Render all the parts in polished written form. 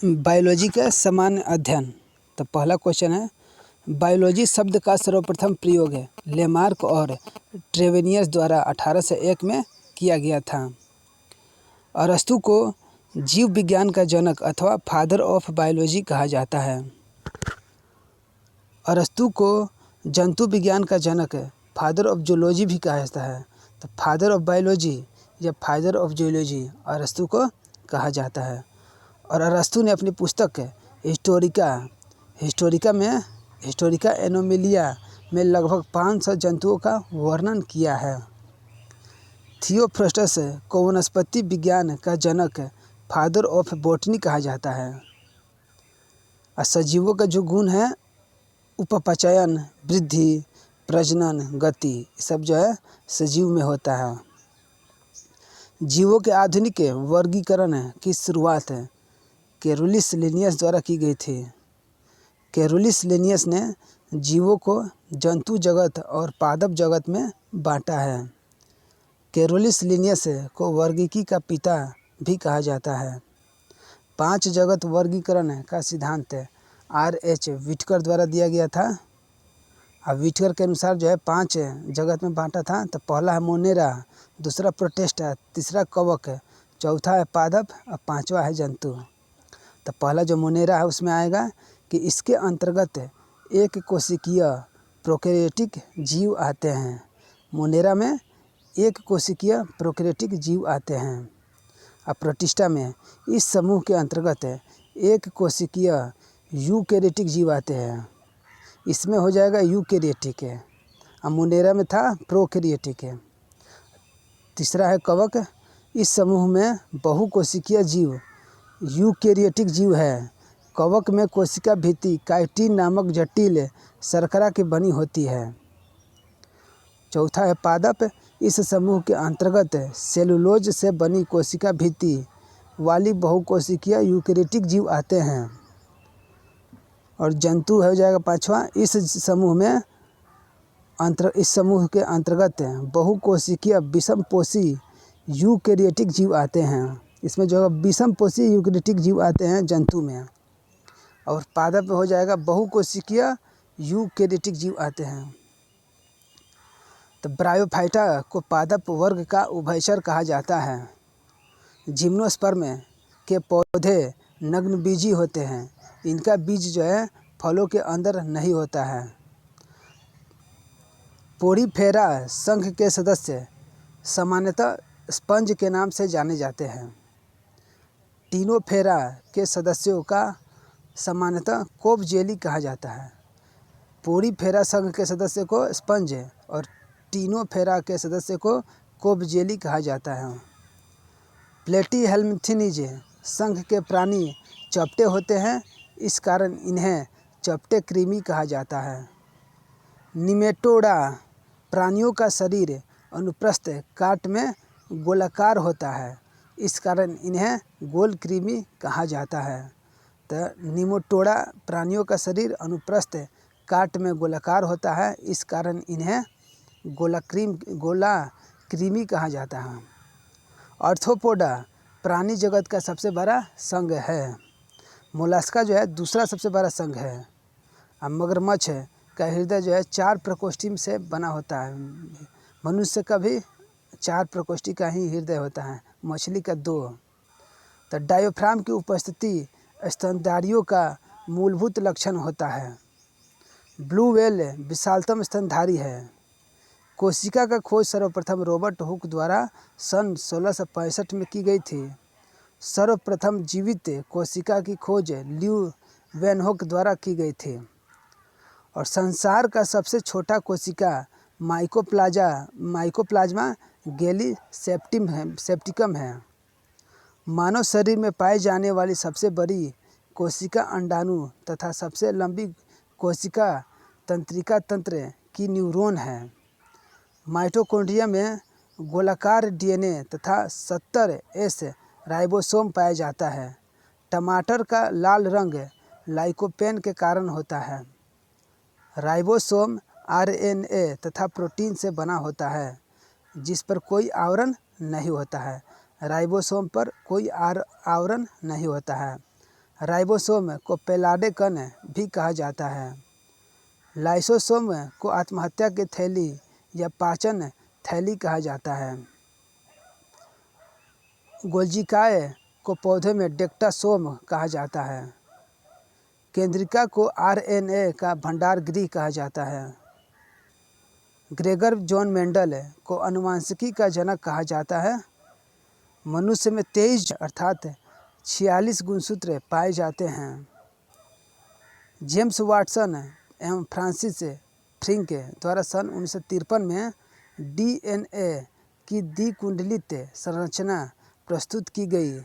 Biology का सामान्य अध्ययन। तो पहला क्वेश्चन है, बायोलॉजी शब्द का सर्वप्रथम प्रयोग है लेमार्क और ट्रेवेनियस द्वारा 1801 में किया गया था। अरस्तु को जीव विज्ञान का जनक अथवा फादर ऑफ बायोलॉजी कहा जाता है। अरस्तु को जंतु विज्ञान का जनक फादर ऑफ जूलॉजी भी कहा जाता है। तो फादर ऑफ बायोलॉजी या फादर ऑफ जूलॉजी अरस्तु को कहा जाता है। और अरस्तु ने अपनी पुस्तक हिस्टोरिका एनोमिलिया में लगभग 500 जंतुओं का वर्णन किया है। थियोफ्रस्टस को वनस्पति विज्ञान का जनक फादर ऑफ बॉटनी कहा जाता है। और सजीवों का जो गुण है उपपचयन, वृद्धि, प्रजनन, गति, सब जो है सजीव में होता है। जीवों के आधुनिक वर्गीकरण की शुरुआत कैरोलिस लिनियस द्वारा की गई थी। कैरोलिस लिनियस ने जीवों को जंतु जगत और पादप जगत में बांटा है। कैरोलिस लिनियस को वर्गीकी का पिता भी कहा जाता है। 5 जगत वर्गीकरण का सिद्धांत R.H. व्हिटकर द्वारा दिया गया था। अब व्हिटकर के अनुसार जो है 5 जगत में बांटा था। तो पहला है मोनेरा, दूसरा प्रोटिस्टा, तीसरा कवक, चौथा है पादप और पांचवा है जंतु। तो पहला जो मोनेरा है उसमें आएगा कि इसके अंतर्गत एक कोशिकीय प्रोकैरियोटिक जीव आते हैं। मोनेरा में एक कोशिकीय प्रोकैरियोटिक जीव आते हैं। और प्रोटिस्टा में इस समूह के अंतर्गत एक कोशिकीय यूकैरियोटिक जीव आते हैं। इसमें हो जाएगा यूकैरियोटिक है। और मोनेरा में था प्रोकैरियोटिक है। तीसरा है कवक। इस समूह में बहुकोशिकीय जीव यूकैरियोटिक जीव है। कवक में कोशिका भित्ति काइटिन नामक जटिल शर्करा की बनी होती है। चौथा है पादप। इस समूह के अंतर्गत सेलुलोज से बनी कोशिका भित्ति वाली बहुकोशिकीय यूकैरियोटिक जीव आते हैं। और जंतु हो जाएगा पांचवा। इस समूह के अंतर्गत बहुकोशिकीय विषमपोषी यूकैरियोटिक जीव आते हैं। इसमें जो है विषमपोषी यूकैरियोटिक जीव आते हैं जंतु में। और पादप में हो जाएगा बहुकोशिकीय यूकैरियोटिक जीव आते हैं। तो ब्रायोफाइटा को पादप वर्ग का उभयचर कहा जाता है। जिम्नोस्पर्म के पौधे नग्नबीजी होते हैं। इनका बीज जो है फलों के अंदर नहीं होता है। पोडीफेरा संघ के सदस्य सामान्यतः स्पंज के नाम से जाने जाते हैं। टीनोफेरा के सदस्यों का सामान्यतः कोब जेली कहा जाता है। पोडीफेरा संघ के सदस्य को स्पंज और टीनोफेरा के सदस्य को कोब जेली कहा जाता है। प्लेटीहेल्मिन्थीज संघ के प्राणी चपटे होते हैं। इस कारण इन्हें चपटे कृमि कहा जाता है। निमेटोडा प्राणियों का शरीर अनुप्रस्थ काट में गोलाकार होता है। इस कारण इन्हें गोल कृमि कहा जाता है। तो निमेटोडा प्राणियों का शरीर अनुप्रस्थ काट में गोलाकार होता है। इस कारण इन्हें गोला कृमि कहा जाता है। आर्थ्रोपोडा प्राणी जगत का सबसे बड़ा संघ है। मोलस्का जो है दूसरा सबसे बड़ा संघ है। और मगरमच्छ का हृदय जो है 4 प्रकोष्ठी से बना होता है। मनुष्य का भी 4 प्रकोष्ठी का ही हृदय होता है, मछली का 2। तो डायफ्राम की उपस्थिति स्तनधारियों का मूलभूत लक्षण होता है। ब्लू व्हेल विशालतम स्तनधारी है। कोशिका का खोज सर्वप्रथम रॉबर्ट हुक द्वारा सन 1665 में की गई थी। सर्वप्रथम जीवित कोशिका की खोज ल्यू वेनहोक द्वारा की गई थी। और संसार का सबसे छोटा कोशिका माइकोप्लाज्मा गैली सेप्टिकम है। मानव शरीर में पाई जाने वाली सबसे बड़ी कोशिका अंडाणु तथा सबसे लंबी कोशिका तंत्रिका तंत्र की न्यूरॉन है। माइटोकॉन्ड्रिया में गोलाकार डीएनए तथा 70S राइबोसोम पाया जाता है। टमाटर का लाल रंग लाइकोपेन के कारण होता है। राइबोसोम आरएनए तथा प्रोटीन से बना होता है जिस पर कोई आवरण नहीं होता है। राइबोसोम पर कोई आवरण नहीं होता है। राइबोसोम को पैलाडे कण भी कहा जाता है। लाइसोसोम को आत्महत्या की थैली या पाचन थैली कहा जाता है। गोल्जिकाए को पौधे में डेक्टासोम कहा जाता है। केंद्रिका को आरएनए का भंडार गृह कहा जाता है। ग्रेगर जॉन मेंडल को आनुवंशिकी का जनक कहा जाता है। मनुष्य में 23 अर्थात 46 गुणसूत्र पाए जाते हैं। जेम्स वाटसन एवं फ्रांसिस फ्रिंक द्वारा सन 1953 में डीएनए की द्विकुंडलित संरचना प्रस्तुत की गई।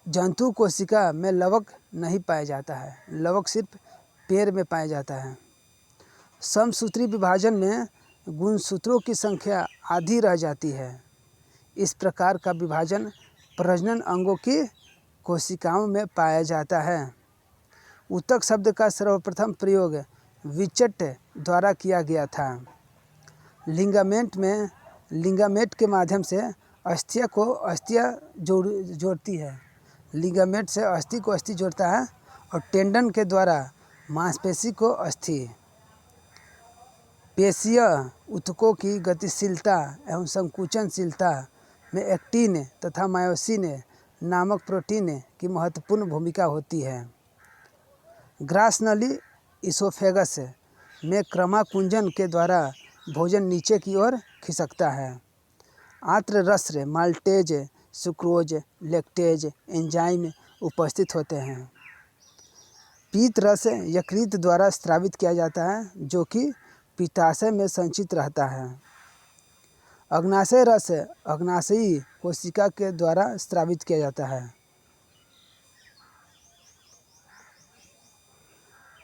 जंतु कोशिका में लवक नहीं पाया जाता है, लवक सिर्फ पेड़ में पाया जाता है। समसूत्री विभाजन में गुणसूत्रों की संख्या आधी रह जाती है। इस प्रकार का विभाजन प्रजनन अंगों की कोशिकाओं में पाया जाता है। ऊतक शब्द का सर्वप्रथम प्रयोग विचट द्वारा किया गया था। लिगामेंट के माध्यम से अस्थिया को अस्थिया जोड़ती है। लिगामेंट से अस्थि को अस्थि जोड़ता है और टेंडन के द्वारा मांसपेशी को अस्थि। पेशीय ऊतकों की गतिशीलता एवं संकुचनशीलता में एक्टिन तथा मायोसिन नामक प्रोटीन की महत्वपूर्ण भूमिका होती है। ग्रास नली इसोफेगस में क्रमाकुंजन के द्वारा भोजन नीचे की ओर खिसकता है। आंत्र रस माल्टेज, सुक्रोज, लैक्टेज एंजाइम उपस्थित होते हैं। पीत रस यकृत द्वारा स्रावित किया जाता है, जो कि पित्ताशय में संचित रहता है। अग्नाशय रस अग्नाशयी कोशिका के द्वारा स्रावित किया जाता है।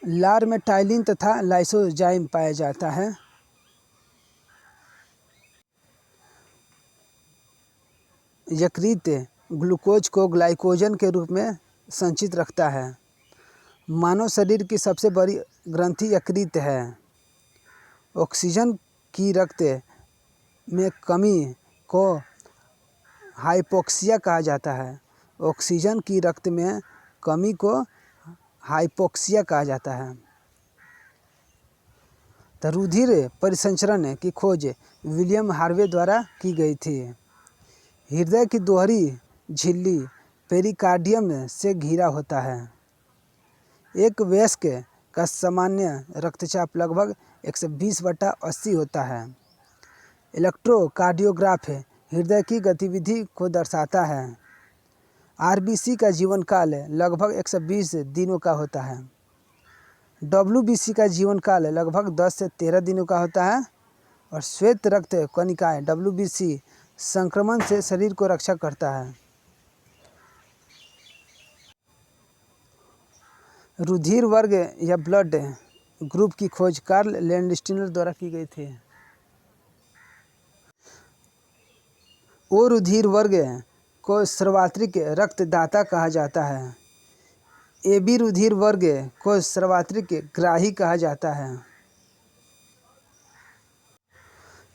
लार में टाइलिन तथा लाइसोजाइम पाया जाता है। यकृत ग्लूकोज को ग्लाइकोजन के रूप में संचित रखता है। मानव शरीर की सबसे बड़ी ग्रंथि यकृत है। ऑक्सीजन की रक्त में कमी को हाइपोक्सिया कहा जाता है। ऑक्सीजन की रक्त में कमी को हाइपोक्सिया कहा जाता है। रुधिर परिसंचरण की खोज विलियम हार्वे द्वारा की गई थी। हृदय की दोहरी झिल्ली पेरिकार्डियम से घिरा होता है। एक वयस्क का सामान्य रक्तचाप लगभग 120/80 होता है। इलेक्ट्रोकार्डियोग्राफ हृदय की गतिविधि को दर्शाता है। आरबीसी का जीवन काल लगभग 120 दिनों का होता है। डब्ल्यूबीसी का जीवन काल लगभग 10 से 13 दिनों का होता है। और श्वेत रक्त कणिकाएं डब्ल्यूबीसी संक्रमण से शरीर को रक्षा करता है। रुधिर वर्ग या ब्लड ग्रुप की खोज कार्ल लैंडस्टीनर द्वारा की गई थी। ओ रुधिर वर्ग को सर्वात्रिक रक्तदाता कहा जाता है। एबी रुधिर वर्ग को सर्वात्रिक ग्राही कहा जाता है।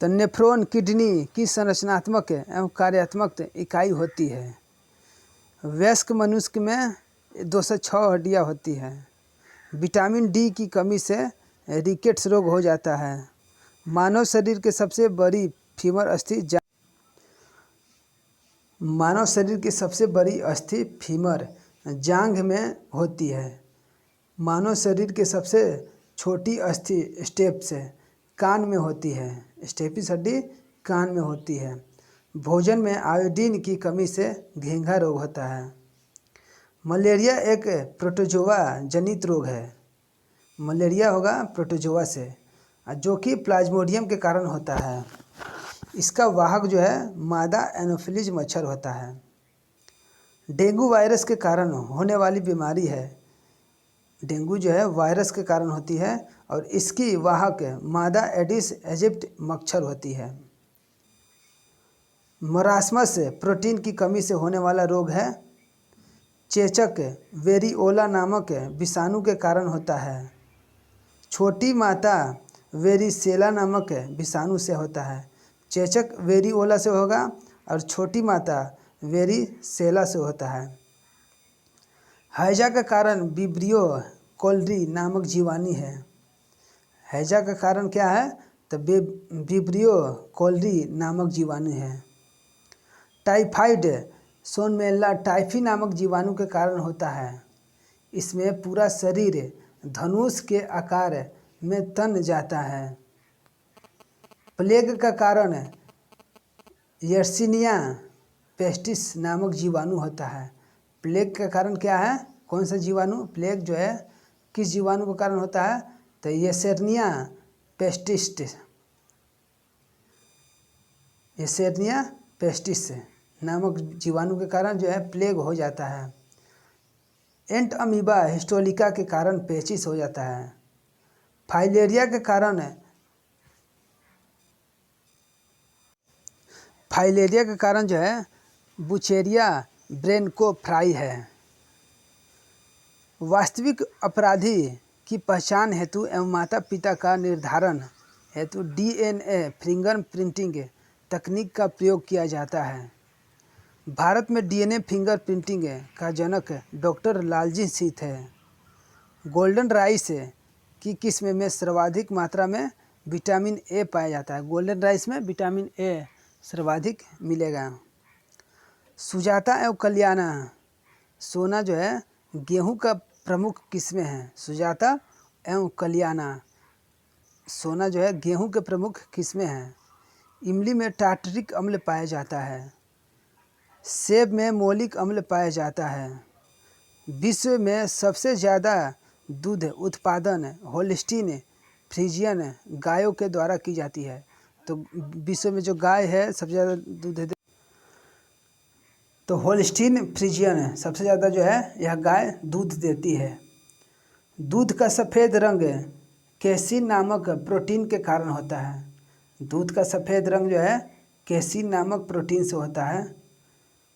तो नेफ्रॉन किडनी की संरचनात्मक एवं कार्यात्मक इकाई होती है। वयस्क मनुष्य में 206 हड्डियाँ होती हैं। विटामिन डी की कमी से रिकेट्स रोग हो जाता है। मानव शरीर की सबसे बड़ी फीमर जांघ में होती है। मानव शरीर की सबसे छोटी अस्थि स्टेप्स कान में होती है। स्टेपिस हड्डी कान में होती है। भोजन में आयोडीन की कमी से घेंघा रोग होता है। मलेरिया एक प्रोटोजोआ जनित रोग है। मलेरिया होगा प्रोटोजोआ से, जो कि प्लाज्मोडियम के कारण होता है। इसका वाहक जो है मादा एनोफिलीज मच्छर होता है। डेंगू वायरस के कारण होने वाली बीमारी है। डेंगू जो है वायरस के कारण होती है और इसकी वाहक मादा एडिस एजिप्ट मच्छर होती है। मरासमस प्रोटीन की कमी से होने वाला रोग है। चेचक वेरिओला नामक विषाणु के कारण होता है। छोटी माता वेरिसेला नामक विषाणु से होता है। चेचक वेरिओला से होगा और छोटी माता वेरिसेला से होता है। हैजा का कारण विब्रियो कोलरी नामक जीवाणु है। हैजा का कारण क्या है? तो विब्रियो कोलरी नामक जीवाणु है। टाइफाइड सोनमेला टाइफी नामक जीवाणु के कारण होता है। इसमें पूरा शरीर धनुष के आकार में तन जाता है। प्लेग का कारण यर्सिनिया पेस्टिस नामक जीवाणु होता है। प्लेग का कारण क्या है? कौन सा जीवाणु? प्लेग जो है किस जीवाणु के कारण होता है? तो येसेर्निया पेस्टिस नामक जीवाणु के कारण जो है प्लेग हो जाता है। एंट अमीबा हिस्टोलिका के कारण पेचिस हो जाता है। फाइलेरिया के कारण जो है बुचेरिया ब्रेनकोफ्राई है। वास्तविक अपराधी की पहचान हेतु एवं माता पिता का निर्धारण हेतु DNA फिंगरप्रिंटिंग तकनीक का प्रयोग किया जाता है। भारत में DNA फिंगरप्रिंटिंग का जनक डॉक्टर लालजी सीत है। गोल्डन राइस की किस्म में सर्वाधिक मात्रा में विटामिन ए पाया जाता है। गोल्डन राइस में विटामिन ए सर्वाधिक मिलेगा। सुजाता एवं कल्याणा सोना जो है गेहूं का प्रमुख किस्में हैं। सुजाता एवं कल्याणा सोना जो है गेहूं के प्रमुख किस्में हैं। इमली में टार्टरिक अम्ल पाया जाता है। सेब में मौलिक अम्ल पाया जाता है। विश्व में सबसे ज़्यादा दूध उत्पादन होल्स्टीन फ्रीजियन गायों के द्वारा की जाती है। तो विश्व में जो गाय है सबसे ज़्यादा दूध है तो होल्स्टीन फ्रीजियन सबसे ज़्यादा जो है यह गाय दूध देती है। दूध का सफ़ेद रंग केसिन नामक प्रोटीन के कारण होता है। दूध का सफ़ेद रंग जो है केसिन नामक प्रोटीन से होता है।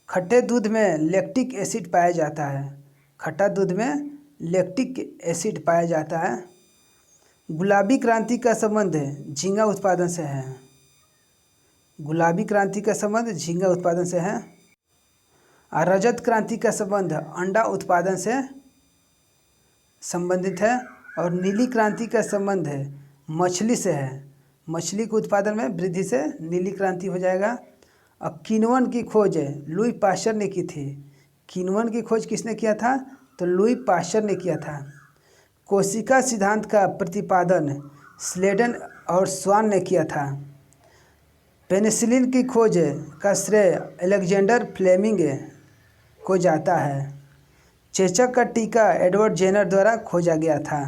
खट्टे दूध में लैक्टिक एसिड पाया जाता है। खट्टा दूध में लैक्टिक एसिड पाया जाता है। गुलाबी क्रांति का संबंध झींगा उत्पादन से है। गुलाबी क्रांति का संबंध झींगा उत्पादन से है। और रजत क्रांति का संबंध अंडा उत्पादन से संबंधित है। और नीली क्रांति का संबंध मछली से है। मछली के उत्पादन में वृद्धि से नीली क्रांति हो जाएगा। अब किण्वन की खोज लुई पाश्चर ने की थी। किण्वन की खोज किसने किया था? तो लुई पाश्चर ने किया था। कोशिका सिद्धांत का प्रतिपादन स्लेडन और स्वान ने किया था। पेनिसिलिन की खोज का श्रेय अलेक्जेंडर फ्लेमिंग को जाता है। चेचक का टीका एडवर्ड जेनर द्वारा खोजा गया था।